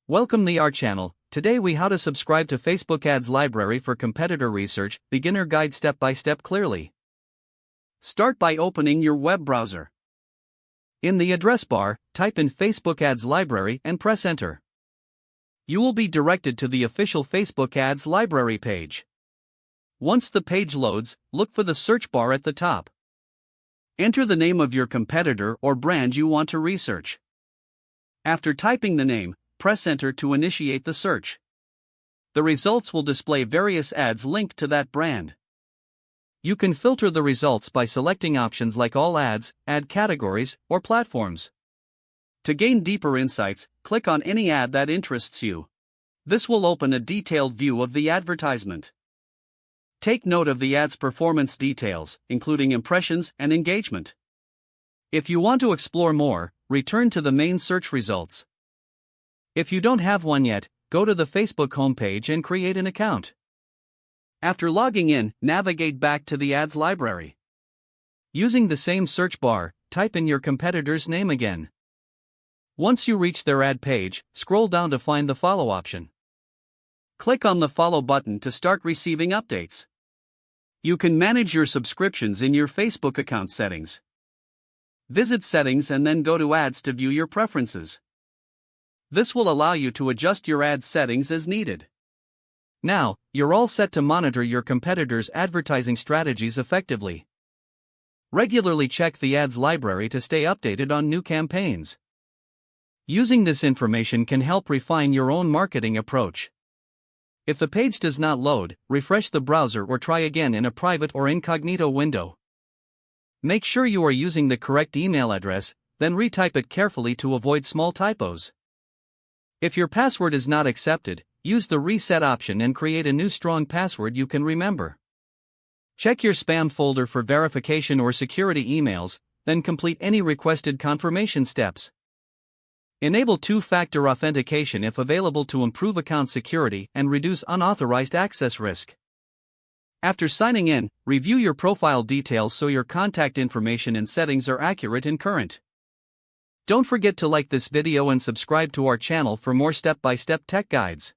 Welcome to our channel. Today we how to subscribe to Facebook Ads Library for competitor research, beginner guide step by step clearly. Start by opening your web browser. In the address bar, type in Facebook Ads Library and press enter. You will be directed to the official Facebook Ads Library page. Once the page loads, look for the search bar at the top. Enter the name of your competitor or brand you want to research. After typing the name, press enter to initiate the search. The results will display various ads linked to that brand. You can filter the results by selecting options like all ads, ad categories, or platforms. To gain deeper insights, click on any ad that interests you. This will open a detailed view of the advertisement. Take note of the ad's performance details, including impressions and engagement. If you want to explore more, return to the main search results. If you don't have one yet, go to the Facebook homepage and create an account. After logging in, navigate back to the ads library. Using the same search bar, type in your competitor's name again. Once you reach their ad page, scroll down to find the follow option. Click on the follow button to start receiving updates. You can manage your subscriptions in your Facebook account settings. Visit settings and then go to ads to view your preferences. This will allow you to adjust your ad settings as needed. Now, you're all set to monitor your competitors' advertising strategies effectively. Regularly check the ads library to stay updated on new campaigns. Using this information can help refine your own marketing approach. If the page does not load, refresh the browser or try again in a private or incognito window. Make sure you are using the correct email address, then retype it carefully to avoid small typos. If your password is not accepted, use the reset option and create a new strong password you can remember. Check your spam folder for verification or security emails, then complete any requested confirmation steps. Enable two-factor authentication if available to improve account security and reduce unauthorized access risk. After signing in, review your profile details so your contact information and settings are accurate and current. Don't forget to like this video and subscribe to our channel for more step-by-step tech guides.